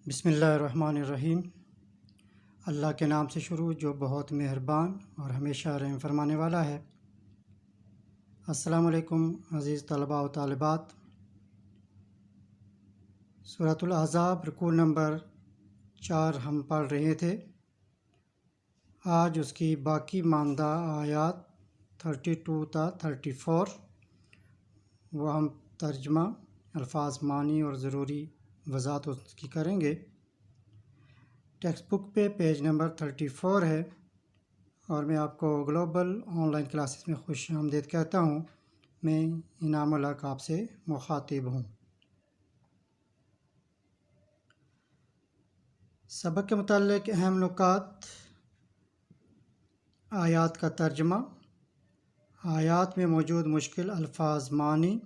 بسم اللہ الرحمن الرحیم۔ اللہ کے نام سے شروع جو بہت مہربان اور ہمیشہ رحم فرمانے والا ہے۔ السلام علیکم عزیز طلباء و طالبات۔ سورۃ الاحزاب رکوع نمبر 4 ہم پڑھ رہے تھے۔ آج اس کی باقی ماندہ آیات 32 تا 34 وہ ہم ترجمہ، الفاظ، معنی اور ضروری وضاحت اس کی کریں گے۔ ٹیکسٹ بک پہ پیج نمبر 34 ہے اور میں آپ کو گلوبل آن لائن کلاسز میں خوش آمدید کہتا ہوں۔ میں انعام الحق آپ سے مخاطب ہوں۔ سبق کے متعلق اہم نکات: آیات کا ترجمہ، آیات میں موجود مشکل الفاظ، معنی،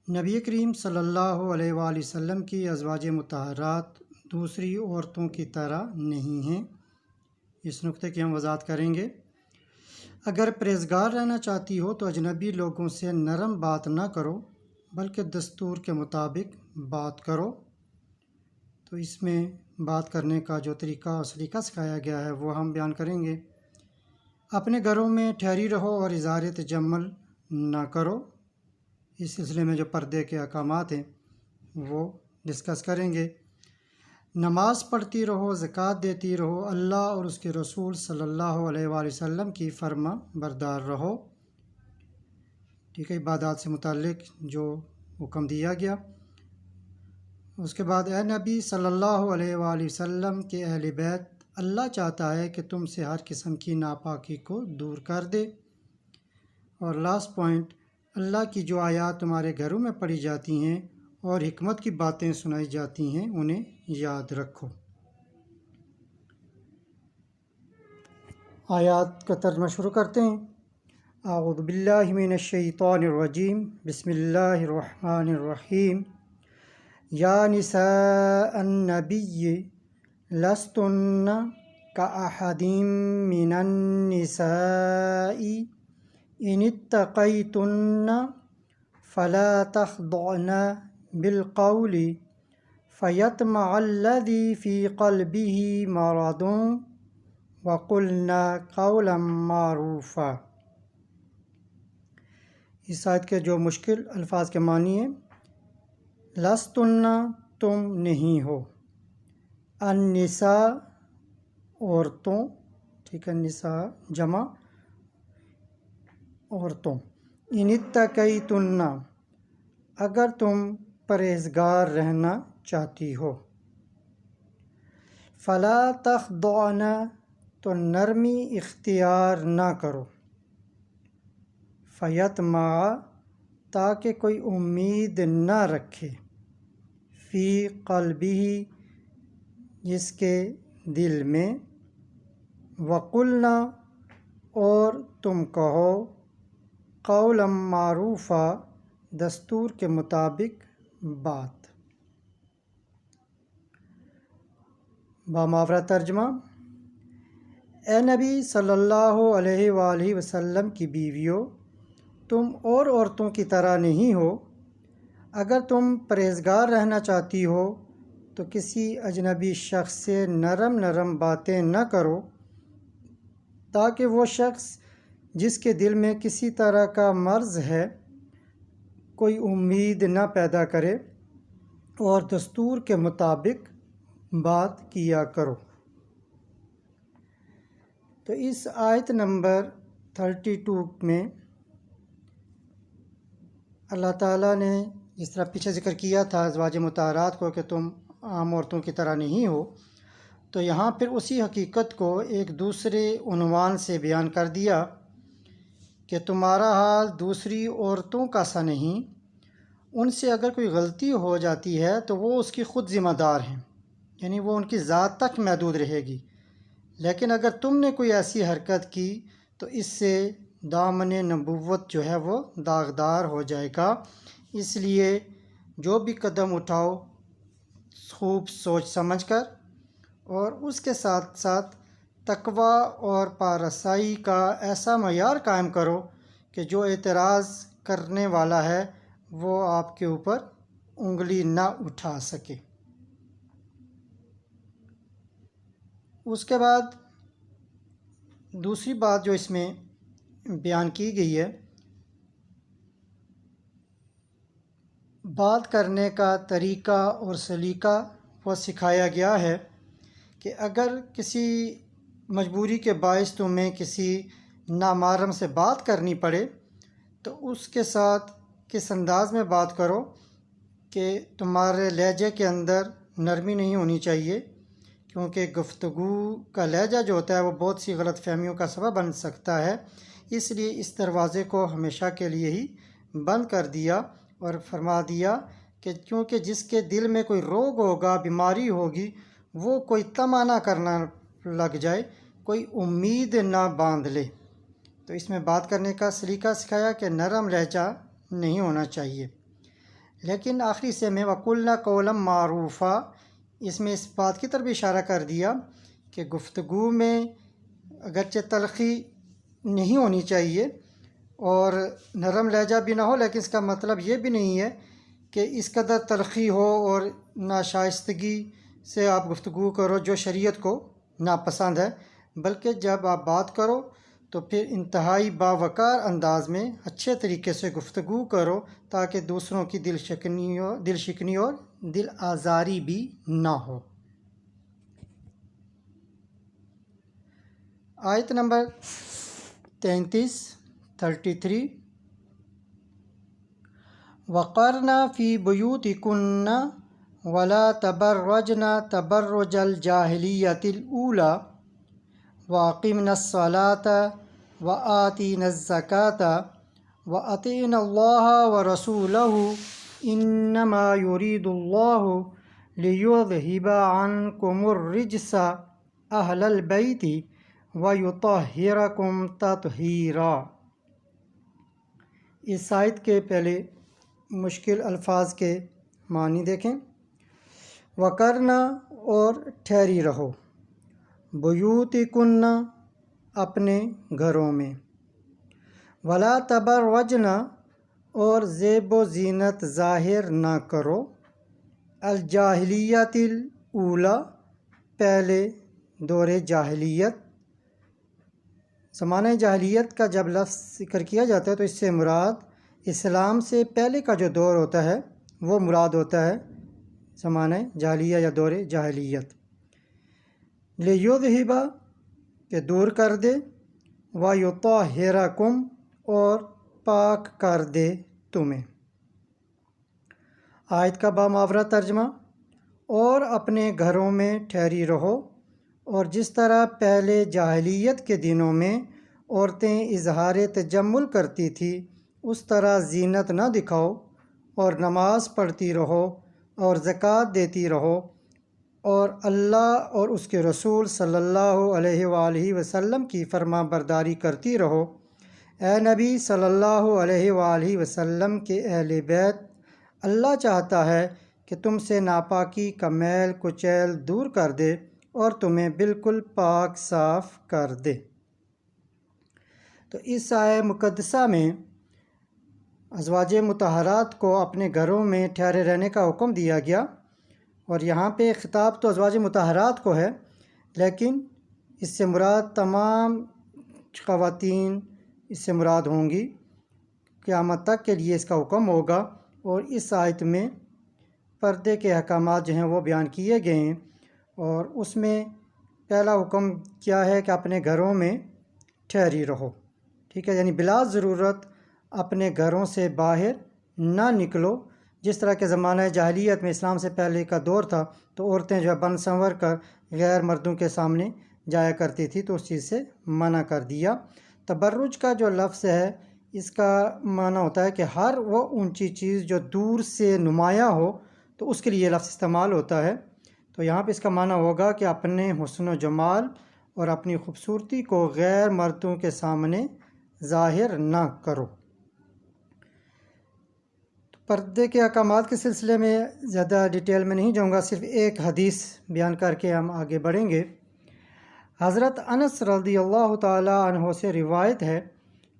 نبی کریم صلی اللہ علیہ وآلہ وسلم کی ازواج مطہرات دوسری عورتوں کی طرح نہیں ہیں، اس نقطے کی ہم وضاحت کریں گے۔ اگر پرہیزگار رہنا چاہتی ہو تو اجنبی لوگوں سے نرم بات نہ کرو بلکہ دستور کے مطابق بات کرو۔ تو اس میں بات کرنے کا جو طریقہ اور سلیقہ سکھایا گیا ہے وہ ہم بیان کریں گے۔ اپنے گھروں میں ٹھہری رہو اور اظہار تجمل نہ کرو۔ اس سلسلے میں جو پردے کے احکامات ہیں وہ ڈسکس کریں گے۔ نماز پڑھتی رہو، زکوٰۃ دیتی رہو، اللہ اور اس کے رسول صلی اللہ علیہ وآلہ وسلم کی فرما بردار رہو۔ ٹھیک ہے، عبادات سے متعلق جو حکم دیا گیا۔ اس کے بعد اے نبی صلی اللہ علیہ وآلہ وسلم کے اہل بیت، اللہ چاہتا ہے کہ تم سے ہر قسم کی ناپاکی کو دور کر دے۔ اور لاسٹ پوائنٹ، اللہ کی جو آیات تمہارے گھروں میں پڑھی جاتی ہیں اور حکمت کی باتیں سنائی جاتی ہیں انہیں یاد رکھو۔ آیات کا ترجمہ شروع کرتے ہیں۔ اعوذ باللہ من الشیطان الرجیم، بسم اللہ الرحمن الرحیم۔ یا نساء النبی لستن کاحد من النساء ان اتقیتن فلا تخضعن بالقول فیطمع الذی فی قلبہ مرض وقلن قولا معروفا۔ اس آیت کے جو مشکل الفاظ کے معنی ہیں: لستن، تم نہیں ہو، النساء، عورتوں، ٹھیک ہے، نساء جمع عورتوں، ان اتقیتن، اگر تم پرہیزگار رہنا چاہتی ہو، فلا تخضعن، تو نرمی اختیار نہ کرو، فیطمع، تاکہ کوئی امید نہ رکھے، فی قلبہ، جس کے دل میں، وقلنا، اور تم کہو، قولا معروفا، دستور کے مطابق بات۔ بامحاورہ ترجمہ: اے نبی صلی اللہ علیہ وآلہ وسلم کی بیویوں، تم اور عورتوں کی طرح نہیں ہو۔ اگر تم پرہیزگار رہنا چاہتی ہو تو کسی اجنبی شخص سے نرم نرم باتیں نہ کرو، تاکہ وہ شخص جس کے دل میں کسی طرح کا مرض ہے کوئی امید نہ پیدا کرے، اور دستور کے مطابق بات کیا کرو۔ تو اس آیت نمبر 32 میں اللہ تعالیٰ نے جس طرح پیچھے ذکر کیا تھا ازواج مطہرات کو کہ تم عام عورتوں کی طرح نہیں ہو، تو یہاں پھر اسی حقیقت کو ایک دوسرے عنوان سے بیان کر دیا کہ تمہارا حال دوسری عورتوں کا سا نہیں۔ ان سے اگر کوئی غلطی ہو جاتی ہے تو وہ اس کی خود ذمہ دار ہیں، یعنی وہ ان کی ذات تک محدود رہے گی، لیکن اگر تم نے کوئی ایسی حرکت کی تو اس سے دامن نبوت جو ہے وہ داغدار ہو جائے گا۔ اس لیے جو بھی قدم اٹھاؤ خوب سوچ سمجھ کر، اور اس کے ساتھ ساتھ تقوی اور پارسائی کا ایسا معیار قائم کرو کہ جو اعتراض کرنے والا ہے وہ آپ کے اوپر انگلی نہ اٹھا سکے۔ اس کے بعد دوسری بات جو اس میں بیان کی گئی ہے، بات کرنے کا طریقہ اور سلیقہ وہ سکھایا گیا ہے کہ اگر کسی مجبوری کے باعث تمہیں کسی نامحرم سے بات کرنی پڑے تو اس کے ساتھ کس انداز میں بات کرو کہ تمہارے لہجے کے اندر نرمی نہیں ہونی چاہیے، کیونکہ گفتگو کا لہجہ جو ہوتا ہے وہ بہت سی غلط فہمیوں کا سبب بن سکتا ہے۔ اس لیے اس دروازے کو ہمیشہ کے لیے ہی بند کر دیا اور فرما دیا کہ کیونکہ جس کے دل میں کوئی روگ ہوگا، بیماری ہوگی، وہ کوئی طمع نہ کرنا لگ جائے، کوئی امید نہ باندھ لے۔ تو اس میں بات کرنے کا سلیقہ سکھایا کہ نرم لہجہ نہیں ہونا چاہیے۔ لیکن آخری سے میں وَقُلْنَا قَوْلًا مَعْرُوفًا، اس میں اس بات کی طرف اشارہ کر دیا کہ گفتگو میں اگرچہ تلخی نہیں ہونی چاہیے اور نرم لہجہ بھی نہ ہو، لیکن اس کا مطلب یہ بھی نہیں ہے کہ اس قدر تلخی ہو اور ناشائستگی سے آپ گفتگو کرو جو شریعت کو ناپسند ہے، بلکہ جب آپ بات کرو تو پھر انتہائی باوقار انداز میں اچھے طریقے سے گفتگو کرو تاکہ دوسروں کی دل شکنی اور دل آزاری بھی نہ ہو۔ آیت نمبر 33 وَقَرْنَ فِي بُيُوتِكُنَّ وَلَا تَبَرَّجْنَ تَبَرُّجَ الْجَاهِلِيَّةِ الْأُولَى وَأَقِمْنَ الصَّلَاةَ وَآتِينَ الزَّكَاةَ وَأَطِعْنَ اللَّهَ وَرَسُولَهُ إِنَّمَا يُرِيدُ اللَّهُ لِيُذْهِبَ عَنْكُمُ الرِّجْسَ أَهْلَ الْبَيْتِ وَيُطَهِّرَكُمْ تَطْهِيرًا۔ اس آیت کے پہلے مشکل الفاظ کے معنی دیکھیں۔ وَقَرْنَ اور ٹھہری رہو، بیوتکن اپنے گھروں میں، ولا تبرجن اور زیب و زینت ظاہر نہ کرو، الجاہلیت الاولی پہلے دور جاہلیت۔ زمانہ جاہلیت کا جب لفظ ذکر کیا جاتا ہے تو اس سے مراد اسلام سے پہلے کا جو دور ہوتا ہے وہ مراد ہوتا ہے، زمانہ جاہلیہ یا دور جاہلیت۔ لیذہب کہ دور کر دے، ویطہرکم اور پاک کر دے تمہیں۔ آیت کا بامحاورہ ترجمہ، اور اپنے گھروں میں ٹھہری رہو، اور جس طرح پہلے جاہلیت کے دنوں میں عورتیں اظہار تجمل کرتی تھیں اس طرح زینت نہ دکھاؤ، اور نماز پڑھتی رہو اور زکوٰۃ دیتی رہو، اور اللہ اور اس کے رسول صلی اللہ علیہ وآلہ وسلم کی فرما برداری کرتی رہو۔ اے نبی صلی اللہ علیہ وآلہ وسلم کے اہل بیت، اللہ چاہتا ہے کہ تم سے ناپاکی کا میل کچیل دور کر دے اور تمہیں بالکل پاک صاف کر دے۔ تو اس آیہ مقدسہ میں ازواج مطہرات کو اپنے گھروں میں ٹھہرے رہنے کا حکم دیا گیا، اور یہاں پہ خطاب تو ازواج مطہرات کو ہے، لیکن اس سے مراد تمام خواتین اس سے مراد ہوں گی، قیامت تک کے لیے اس کا حکم ہوگا۔ اور اس آیت میں پردے کے احکامات جو ہیں وہ بیان کیے گئے ہیں، اور اس میں پہلا حکم کیا ہے کہ اپنے گھروں میں ٹھہری رہو، ٹھیک ہے، یعنی بلا ضرورت اپنے گھروں سے باہر نہ نکلو۔ جس طرح کے زمانہ جاہلیت میں اسلام سے پہلے کا دور تھا تو عورتیں جو ہے بن سنور کر غیر مردوں کے سامنے جایا کرتی تھی، تو اس چیز سے منع کر دیا۔ تبرج کا جو لفظ ہے اس کا معنی ہوتا ہے کہ ہر وہ اونچی چیز جو دور سے نمایاں ہو تو اس کے لیے یہ لفظ استعمال ہوتا ہے۔ تو یہاں پہ اس کا معنی ہوگا کہ اپنے حسن و جمال اور اپنی خوبصورتی کو غیر مردوں کے سامنے ظاہر نہ کرو۔ پردے کے احکامات کے سلسلے میں زیادہ ڈیٹیل میں نہیں جاؤں گا، صرف ایک حدیث بیان کر کے ہم آگے بڑھیں گے۔ حضرت انس رضی اللہ تعالی عنہ سے روایت ہے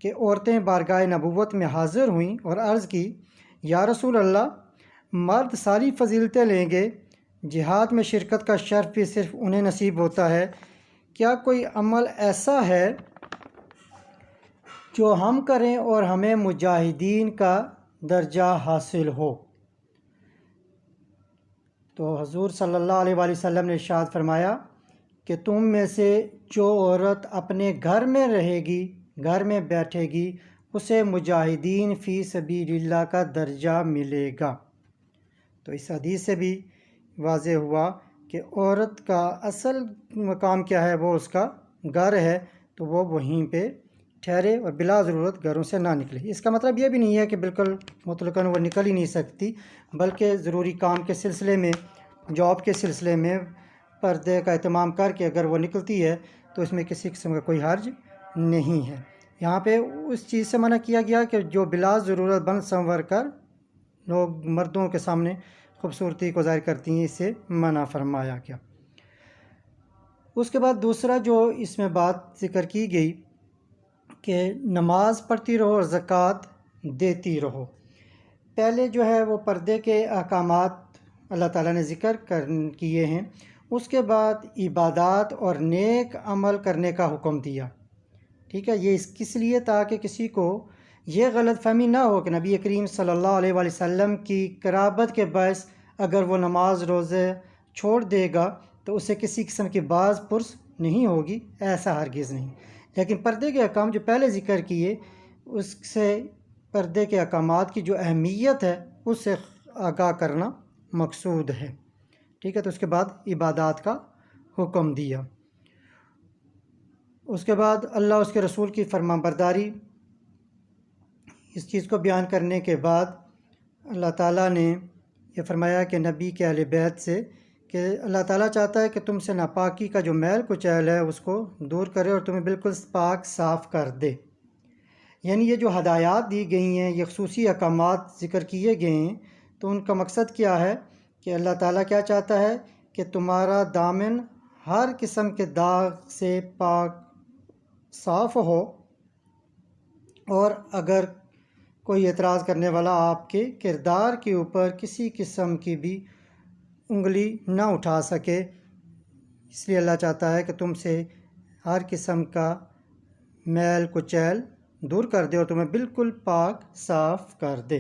کہ عورتیں بارگاہ نبوت میں حاضر ہوئیں اور عرض کی، یا رسول اللہ، مرد ساری فضیلتیں لیں گے، جہاد میں شرکت کا شرف بھی صرف انہیں نصیب ہوتا ہے، کیا کوئی عمل ایسا ہے جو ہم کریں اور ہمیں مجاہدین کا درجہ حاصل ہو؟ تو حضور صلی اللہ علیہ وآلہ وسلم نے ارشاد فرمایا کہ تم میں سے جو عورت اپنے گھر میں رہے گی، گھر میں بیٹھے گی، اسے مجاہدین فی سبیل اللہ کا درجہ ملے گا۔ تو اس حدیث سے بھی واضح ہوا کہ عورت کا اصل مقام کیا ہے، وہ اس کا گھر ہے، تو وہ وہیں پہ ٹھہرے اور بلا ضرورت گھروں سے نہ نکلے۔ اس کا مطلب یہ بھی نہیں ہے کہ بالکل مطلقاً وہ نکل ہی نہیں سکتی، بلکہ ضروری کام کے سلسلے میں، جاب کے سلسلے میں پردے کا اہتمام کر کے اگر وہ نکلتی ہے تو اس میں کسی قسم کا کوئی حرج نہیں ہے۔ یہاں پہ اس چیز سے منع کیا گیا کہ جو بلا ضرورت بن سنور کر لوگ مردوں کے سامنے خوبصورتی کو ظاہر کرتی ہیں، اس سے منع فرمایا گیا۔ اس کے بعد دوسرا جو اس میں بات ذکر کی گئی کہ نماز پڑھتی رہو اور زکوٰۃ دیتی رہو۔ پہلے جو ہے وہ پردے کے احکامات اللہ تعالیٰ نے ذکر کیے ہیں، اس کے بعد عبادات اور نیک عمل کرنے کا حکم دیا۔ ٹھیک ہے، یہ کس لیے؟ تاکہ کسی کو یہ غلط فہمی نہ ہو کہ نبی کریم صلی اللہ علیہ وآلہ وسلم کی قرابت کے باعث اگر وہ نماز روزے چھوڑ دے گا تو اسے کسی قسم کی باز پرس نہیں ہوگی، ایسا ہرگز نہیں۔ لیکن پردے کے احکام جو پہلے ذکر کیے، اس سے پردے کے احکامات کی جو اہمیت ہے اس سے آگاہ کرنا مقصود ہے۔ ٹھیک ہے، تو اس کے بعد عبادات کا حکم دیا۔ اس کے بعد اللہ اس کے رسول کی فرمان برداری، اس چیز کو بیان کرنے کے بعد اللہ تعالیٰ نے یہ فرمایا کہ نبی کے اہل بیت سے کہ اللہ تعالیٰ چاہتا ہے کہ تم سے ناپاکی کا جو میل کچیل ہے اس کو دور کرے اور تمہیں بالکل پاک صاف کر دے۔ یعنی یہ جو ہدایات دی گئی ہیں، یہ خصوصی احکامات ذکر کیے گئے ہیں، تو ان کا مقصد کیا ہے کہ اللہ تعالیٰ کیا چاہتا ہے کہ تمہارا دامن ہر قسم کے داغ سے پاک صاف ہو، اور اگر کوئی اعتراض کرنے والا آپ کے کردار کے اوپر کسی قسم کی بھی انگلی نہ اٹھا سکے، اس لیے اللہ چاہتا ہے کہ تم سے ہر قسم کا میل کچیل دور کر دے اور تمہیں بالکل پاک صاف کر دے۔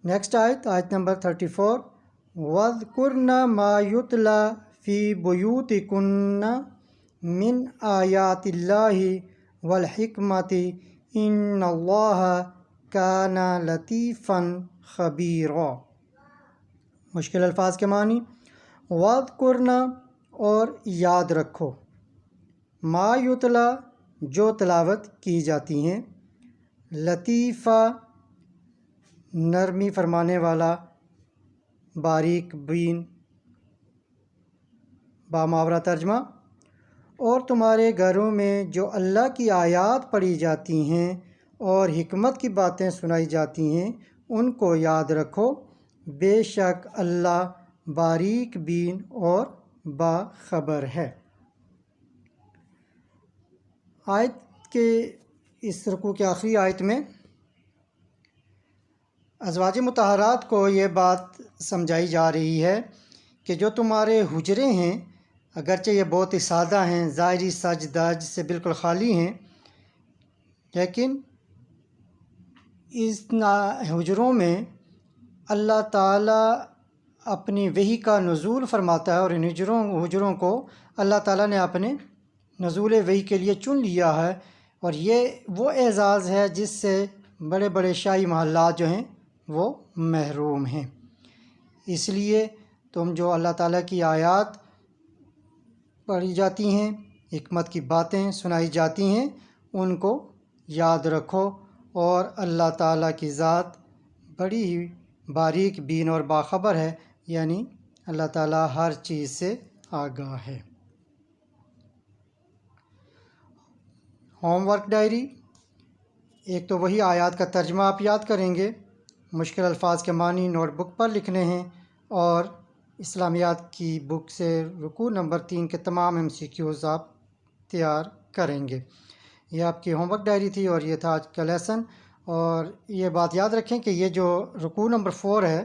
نیکسٹ آیت نمبر 34، وَاذْكُرْنَ مَا يُتْلَى فِي بُيُوتِكُنَّ مِنْ آیَاتِ اللَّهِ وَالْحِکْمَةِ إِنَّ اللَّهَ كَانَ لَطِیفًا خَبِیرًا۔ مشکل الفاظ کے معنی، وَاذْكُرْنَ اور یاد رکھو، ما یتلا جو تلاوت کی جاتی ہیں، لطیفہ نرمی فرمانے والا، باریک بین، باماورہ ترجمہ، اور تمہارے گھروں میں جو اللہ کی آیات پڑھی جاتی ہیں اور حکمت کی باتیں سنائی جاتی ہیں ان کو یاد رکھو، بے شک اللہ باریک بین اور باخبر ہے۔ آیت کے اس رکوع کے آخری آیت میں ازواج مطہرات کو یہ بات سمجھائی جا رہی ہے کہ جو تمہارے حجرے ہیں، اگرچہ یہ بہت ہی سادہ ہیں، ظاہری سج دج سے بالکل خالی ہیں، لیکن اس حجروں میں اللہ تعالیٰ اپنی وحی کا نزول فرماتا ہے، اور ان حجروں کو اللہ تعالیٰ نے اپنے نزول وحی کے لیے چن لیا ہے، اور یہ وہ اعزاز ہے جس سے بڑے بڑے شاہی محلات جو ہیں وہ محروم ہیں۔ اس لیے تم جو اللہ تعالیٰ کی آیات پڑھی جاتی ہیں، حکمت کی باتیں سنائی جاتی ہیں، ان کو یاد رکھو، اور اللہ تعالیٰ کی ذات بڑی ہی باریک بین اور باخبر ہے، یعنی اللہ تعالیٰ ہر چیز سے آگاہ ہے۔ ہوم ورک ڈائری، ایک تو وہی آیات کا ترجمہ آپ یاد کریں گے، مشکل الفاظ کے معنی نوٹ بک پر لکھنے ہیں، اور اسلامیات کی بک سے رکوع نمبر 3 کے تمام MCQs آپ تیار کریں گے۔ یہ آپ کی ہوم ورک ڈائری تھی اور یہ تھا آج کا لیسن۔ اور یہ بات یاد رکھیں کہ یہ جو رکوع نمبر 4 ہے،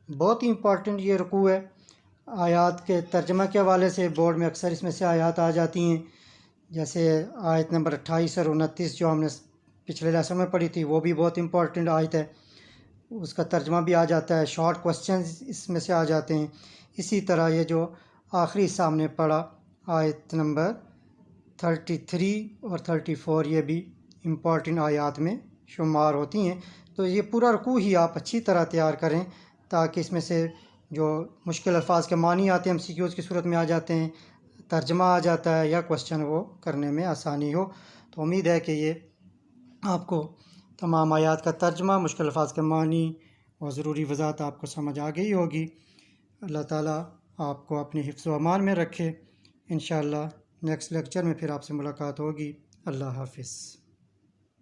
بہت ہی امپورٹنٹ یہ رکوع ہے۔ آیات کے ترجمہ کے حوالے سے بورڈ میں اکثر اس میں سے آیات آ جاتی ہیں، جیسے آیت نمبر 28 اور 29 جو ہم نے پچھلے لیسن میں پڑھی تھی، وہ بھی بہت امپورٹنٹ آیت ہے، اس کا ترجمہ بھی آ جاتا ہے، شارٹ کوسچنز اس میں سے آ جاتے ہیں۔ اسی طرح یہ جو آخری سامنے پڑھا آیت نمبر 33 اور 34، یہ بھی امپورٹنٹ آیات میں شمار ہوتی ہیں۔ تو یہ پورا رکوع ہی آپ اچھی طرح تیار کریں تاکہ اس میں سے جو مشکل الفاظ کے معنی آتے ہیں MCQs کی صورت میں آ جاتے ہیں، ترجمہ آ جاتا ہے، یا کوسچن وہ کرنے میں آسانی ہو۔ تو امید ہے کہ یہ آپ کو تمام آیات کا ترجمہ، مشکل الفاظ کے معنی اور ضروری وضاحت آپ کو سمجھ آ گئی ہوگی۔ اللہ تعالیٰ آپ کو اپنے حفظ و امان میں رکھے۔ انشاءاللہ نیکسٹ لیکچر میں پھر آپ سے ملاقات ہوگی۔ اللہ حافظ۔